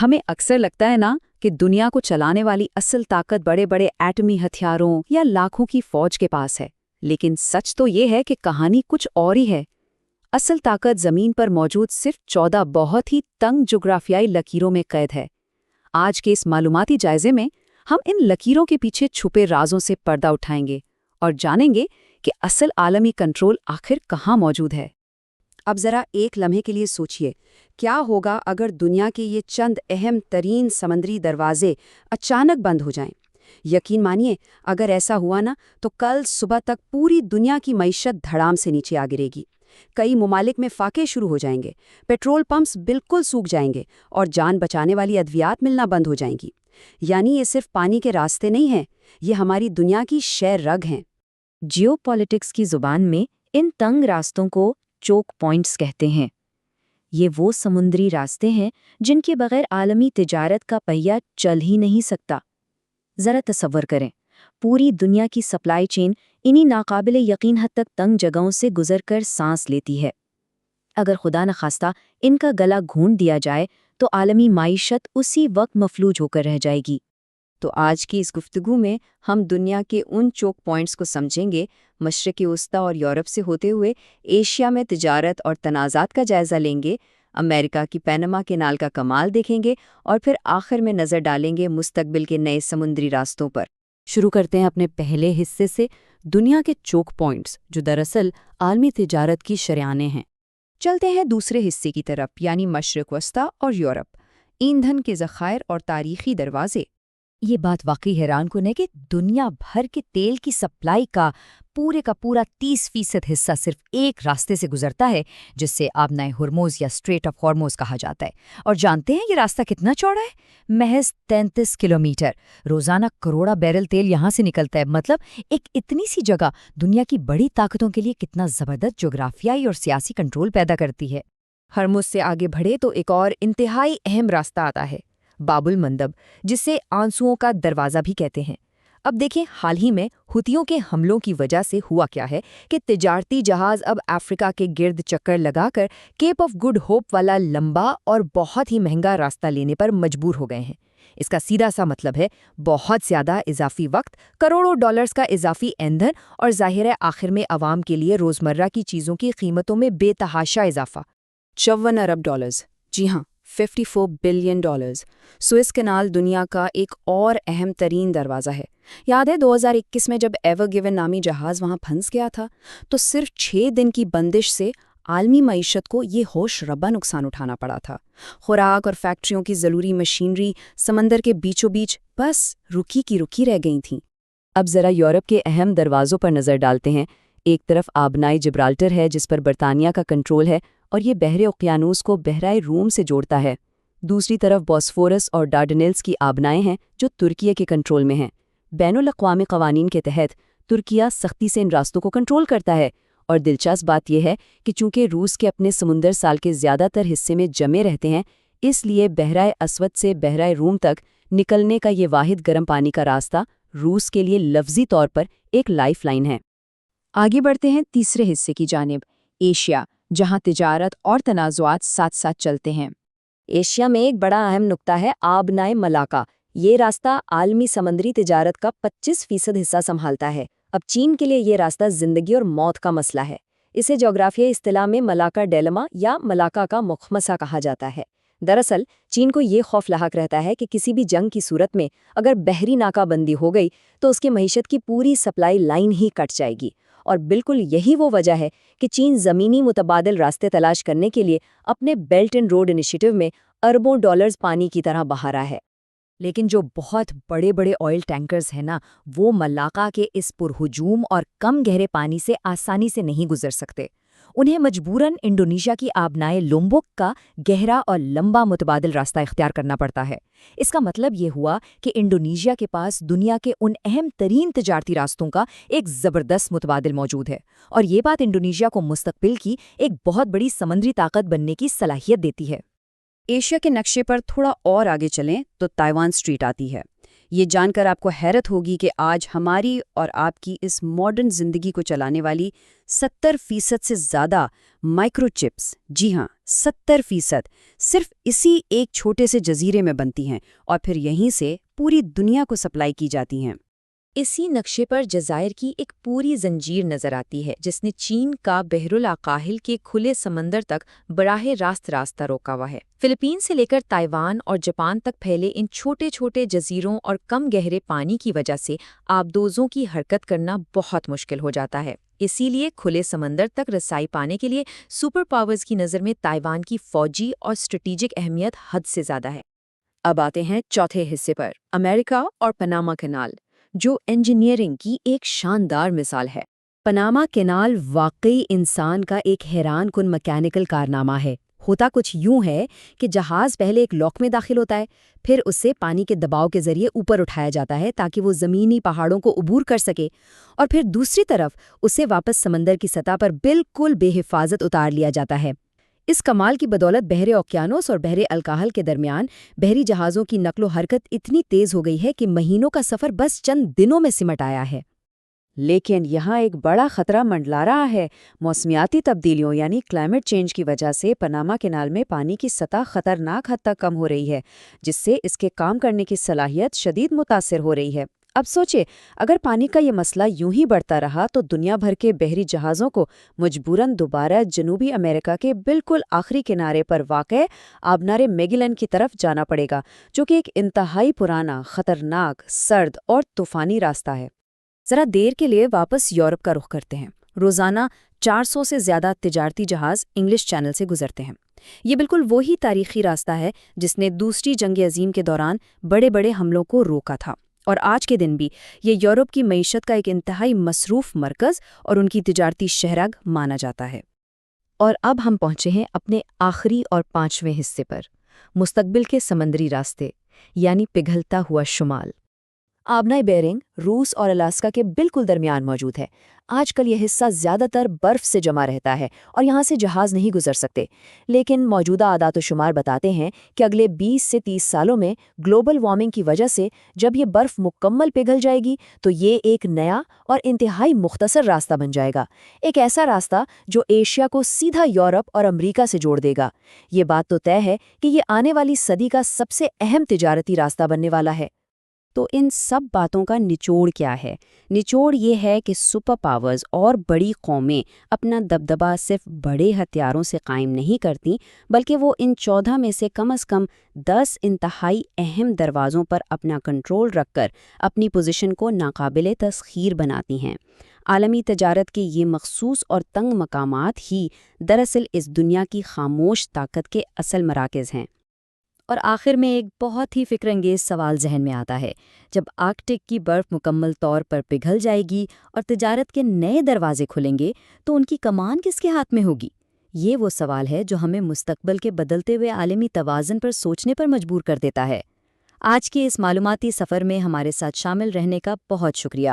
ہمیں اکثر لگتا ہے نا کہ دنیا کو چلانے والی اصل طاقت بڑے بڑے ایٹمی ہتھیاروں یا لاکھوں کی فوج کے پاس ہے، لیکن سچ تو یہ ہے کہ کہانی کچھ اور ہی ہے۔ اصل طاقت زمین پر موجود صرف 14 بہت ہی تنگ جغرافیائی لکیروں میں قید ہے۔ آج کے اس معلوماتی جائزے میں ہم ان لکیروں کے پیچھے چھپے رازوں سے پردہ اٹھائیں گے اور جانیں گے کہ اصل عالمی کنٹرول آخر کہاں موجود ہے۔ اب ذرا ایک لمحے کے لیے سوچئے، کیا ہوگا اگر دنیا کے یہ چند اہم ترین سمندری دروازے اچانک بند ہو جائیں؟ یقین مانیے، اگر ایسا ہوا نا تو کل صبح تک پوری دنیا کی معیشت دھڑام سے نیچے آ گرے گی۔ کئی ممالک میں فاقے شروع ہو جائیں گے، پیٹرول پمپس بالکل سوکھ جائیں گے اور جان بچانے والی ادویات ملنا بند ہو جائیں گی۔ یعنی یہ صرف پانی کے راستے نہیں ہیں، یہ ہماری دنیا کی شہ رگ ہیں۔ جیو پالیٹکس کی زبان میں ان تنگ راستوں کو چوک پوائنٹس کہتے ہیں۔ یہ وہ سمندری راستے ہیں جن کے بغیر عالمی تجارت کا پہیہ چل ہی نہیں سکتا۔ ذرا تصور کریں، پوری دنیا کی سپلائی چین انہی ناقابل یقین حد تک تنگ جگہوں سے گزر کر سانس لیتی ہے۔ اگر خدا نخواستہ ان کا گلا گھونٹ دیا جائے تو عالمی معیشت اسی وقت مفلوج ہو کر رہ جائے گی۔ تو آج کی اس گفتگو میں ہم دنیا کے ان چوک پوائنٹس کو سمجھیں گے، مشرق وسطیٰ اور یورپ سے ہوتے ہوئے ایشیا میں تجارت اور تنازعات کا جائزہ لیں گے، امریکہ کی پینما کینال کا کمال دیکھیں گے اور پھر آخر میں نظر ڈالیں گے مستقبل کے نئے سمندری راستوں پر۔ شروع کرتے ہیں اپنے پہلے حصے سے، دنیا کے چوک پوائنٹس جو دراصل عالمی تجارت کی شریانیں ہیں۔ چلتے ہیں دوسرے حصے کی طرف، یعنی مشرق وسطیٰ اور یورپ، ایندھن کے ذخائر اور تاریخی دروازے۔ یہ بات واقعی حیران کن ہے کہ دنیا بھر کے تیل کی سپلائی کا پورا 30% حصہ صرف ایک راستے سے گزرتا ہے، جس سے آبنائے ہرموز یا اسٹریٹ آف ہارموز کہا جاتا ہے۔ اور جانتے ہیں یہ راستہ کتنا چوڑا ہے؟ محض 33 کلومیٹر۔ روزانہ کروڑا بیرل تیل یہاں سے نکلتا ہے۔ مطلب ایک اتنی سی جگہ دنیا کی بڑی طاقتوں کے لیے کتنا زبردست جغرافیائی اور سیاسی کنٹرول پیدا کرتی ہے۔ ہرمز سے آگے بڑھے تو ایک اور انتہائی اہم راستہ آتا ہے، باب المندب، جسے آنسوؤں کا دروازہ بھی کہتے ہیں۔ اب دیکھیں حال ہی میں حوثیوں کے حملوں کی وجہ سے ہوا کیا ہے کہ تجارتی جہاز اب افریقہ کے گرد چکر لگا کر کیپ آف گڈ ہوپ والا لمبا اور بہت ہی مہنگا راستہ لینے پر مجبور ہو گئے ہیں۔ اس کا سیدھا سا مطلب ہے بہت زیادہ اضافی وقت، کروڑوں ڈالرز کا اضافی ایندھن اور ظاہر ہے آخر میں عوام کے لیے روزمرہ کی چیزوں کی قیمتوں میں بے تحاشا اضافہ۔ 54 ارب ڈالرز، جی ہاں، 54 بلین ڈالرز۔ سوئس کینال دنیا کا ایک اور اہم ترین دروازہ ہے۔ یاد ہے 2021 میں جب ایور گیون نامی جہاز وہاں پھنس گیا تھا تو صرف 6 دن کی بندش سے عالمی معیشت کو یہ ہوش ربا نقصان اٹھانا پڑا تھا۔ خوراک اور فیکٹریوں کی ضروری مشینری سمندر کے بیچوں بیچ بس رکی کی رکی رہ گئی تھیں۔ اب ذرا یورپ کے اہم دروازوں پر نظر ڈالتے ہیں۔ ایک طرف آبنائے جبرالٹر ہے جس پر برطانیہ کا کنٹرول ہے اور یہ بحر اوقیانوس کو بحرائے روم سے جوڑتا ہے۔ دوسری طرف بوسفورس اور ڈارڈنیلز کی آبنائیں ہیں جو ترکیہ کے کنٹرول میں ہیں۔ بین الاقوامی قوانین کے تحت ترکیہ سختی سے ان راستوں کو کنٹرول کرتا ہے، اور دلچسپ بات یہ ہے کہ چونکہ روس کے اپنے سمندر سال کے زیادہ تر حصے میں جمے رہتے ہیں، اس لیے بحرائے اسود سے بحرائے روم تک نکلنے کا یہ واحد گرم پانی کا راستہ روس کے لیے لفظی طور پر ایک لائف لائن ہے۔ آگے بڑھتے ہیں تیسرے حصے کی جانب، ایشیا، جہاں تجارت اور تنازعات ساتھ ساتھ چلتے ہیں۔ ایشیا میں ایک بڑا اہم نقطہ ہے آبنائے ملاکا۔ یہ راستہ عالمی سمندری تجارت کا 25% حصہ سنبھالتا ہے۔ اب چین کے لیے یہ راستہ زندگی اور موت کا مسئلہ ہے۔ اسے جغرافیائی اصطلاح میں ملاکا ڈیلما یا ملاکا کا مخمصہ کہا جاتا ہے۔ دراصل چین کو یہ خوف لاحق رہتا ہے کہ کسی بھی جنگ کی صورت میں اگر بحری ناکہ بندی ہو گئی تو اس کی معیشت کی پوری سپلائی لائن ہی کٹ جائے گی، اور بالکل یہی وہ وجہ ہے کہ چین زمینی متبادل راستے تلاش کرنے کے لیے اپنے بیلٹ اینڈ روڈ انیشیٹو میں اربوں ڈالرز پانی کی طرح بہا رہا ہے۔ لیکن جو بہت بڑے بڑے آئل ٹینکرز ہیں نا، وہ ملاکا کے اس پرہجوم اور کم گہرے پانی سے آسانی سے نہیں گزر سکتے۔ انہیں مجبوراً انڈونیشیا کی آبنائے لومبوک کا گہرا اور لمبا متبادل راستہ اختیار کرنا پڑتا ہے۔ اس کا مطلب یہ ہوا کہ انڈونیشیا کے پاس دنیا کے ان اہم ترین تجارتی راستوں کا ایک زبردست متبادل موجود ہے، اور یہ بات انڈونیشیا کو مستقبل کی ایک بہت بڑی سمندری طاقت بننے کی صلاحیت دیتی ہے۔ ایشیا کے نقشے پر تھوڑا اور آگے چلیں تو تائیوان اسٹریٹ آتی ہے۔ یہ جان کر آپ کو حیرت ہوگی کہ آج ہماری اور آپ کی اس ماڈرن زندگی کو چلانے والی 70% سے زیادہ مائکرو چپس، جی ہاں 70%، صرف اسی ایک چھوٹے سے جزیرے میں بنتی ہیں اور پھر یہیں سے پوری دنیا کو سپلائی کی جاتی ہیں۔ اسی نقشے پر جزائر کی ایک پوری زنجیر نظر آتی ہے جس نے چین کا بحر الاقاہل کے کھلے سمندر تک براہ راستہ روکا ہوا ہے۔ فلپین سے لے کر تائیوان اور جاپان تک پھیلے ان چھوٹے چھوٹے جزیروں اور کم گہرے پانی کی وجہ سے آبدوزوں کی حرکت کرنا بہت مشکل ہو جاتا ہے۔ اسی لیے کھلے سمندر تک رسائی پانے کے لیے سپر پاورز کی نظر میں تائیوان کی فوجی اور اسٹریٹجک اہمیت حد سے زیادہ ہے۔ اب آتے ہیں چوتھے حصے پر، امریکہ اور پاناما کینال، جو انجینئرنگ کی ایک شاندار مثال ہے۔ پاناما کینال واقعی انسان کا ایک حیران کن میکینیکل کارنامہ ہے۔ ہوتا کچھ یوں ہے کہ جہاز پہلے ایک لاک میں داخل ہوتا ہے، پھر اسے پانی کے دباؤ کے ذریعے اوپر اٹھایا جاتا ہے تاکہ وہ زمینی پہاڑوں کو عبور کر سکے، اور پھر دوسری طرف اسے واپس سمندر کی سطح پر بالکل بے حفاظت اتار لیا جاتا ہے۔ اس کمال کی بدولت بحر اوقیانوس اور بحر الکاہل کے درمیان بحری جہازوں کی نقل و حرکت اتنی تیز ہو گئی ہے کہ مہینوں کا سفر بس چند دنوں میں سمٹ آیا ہے۔ لیکن یہاں ایک بڑا خطرہ منڈلا رہا ہے۔ موسمیاتی تبدیلیوں یعنی کلائمیٹ چینج کی وجہ سے پاناما کینال میں پانی کی سطح خطرناک حد تک کم ہو رہی ہے، جس سے اس کے کام کرنے کی صلاحیت شدید متاثر ہو رہی ہے۔ اب سوچے، اگر پانی کا یہ مسئلہ یوں ہی بڑھتا رہا تو دنیا بھر کے بحری جہازوں کو مجبوراً دوبارہ جنوبی امریکہ کے بالکل آخری کنارے پر واقع آبنارے میگلن کی طرف جانا پڑے گا، جو کہ ایک انتہائی پرانا، خطرناک، سرد اور طوفانی راستہ ہے۔ ذرا دیر کے لیے واپس یورپ کا رخ کرتے ہیں۔ روزانہ 400 سے زیادہ تجارتی جہاز انگلش چینل سے گزرتے ہیں۔ یہ بالکل وہی تاریخی راستہ ہے جس نے دوسری جنگ عظیم کے دوران بڑے بڑے حملوں کو روکا تھا، اور آج کے دن بھی یہ یورپ کی معیشت کا ایک انتہائی مصروف مرکز اور ان کی تجارتی شہرگ مانا جاتا ہے۔ اور اب ہم پہنچے ہیں اپنے آخری اور 5ویں حصے پر، مستقبل کے سمندری راستے، یعنی پگھلتا ہوا شمال۔ آبنائے بیرنگ روس اور الاسکا کے بالکل درمیان موجود ہے۔ آج کل یہ حصہ زیادہ تر برف سے جمع رہتا ہے اور یہاں سے جہاز نہیں گزر سکتے، لیکن موجودہ اعداد و شمار بتاتے ہیں کہ اگلے 20 سے 30 سالوں میں گلوبل وارمنگ کی وجہ سے جب یہ برف مکمل پگھل جائے گی تو یہ ایک نیا اور انتہائی مختصر راستہ بن جائے گا، ایک ایسا راستہ جو ایشیا کو سیدھا یورپ اور امریکہ سے جوڑ دے گا۔ یہ بات تو طے ہے کہ یہ آنے والی صدی کا سب سے اہم تجارتی راستہ بننے والا ہے۔ تو ان سب باتوں کا نچوڑ کیا ہے؟ نچوڑ یہ ہے کہ سپر پاورز اور بڑی قومیں اپنا دبدبا صرف بڑے ہتھیاروں سے قائم نہیں کرتیں، بلکہ وہ ان 14 میں سے کم از کم 10 انتہائی اہم دروازوں پر اپنا کنٹرول رکھ کر اپنی پوزیشن کو ناقابل تسخیر بناتی ہیں۔ عالمی تجارت کے یہ مخصوص اور تنگ مقامات ہی دراصل اس دنیا کی خاموش طاقت کے اصل مراکز ہیں۔ اور آخر میں ایک بہت ہی فکر انگیز سوال ذہن میں آتا ہے، جب آرکٹک کی برف مکمل طور پر پگھل جائے گی اور تجارت کے نئے دروازے کھلیں گے تو ان کی کمان کس کے ہاتھ میں ہوگی؟ یہ وہ سوال ہے جو ہمیں مستقبل کے بدلتے ہوئے عالمی توازن پر سوچنے پر مجبور کر دیتا ہے۔ آج کے اس معلوماتی سفر میں ہمارے ساتھ شامل رہنے کا بہت شکریہ۔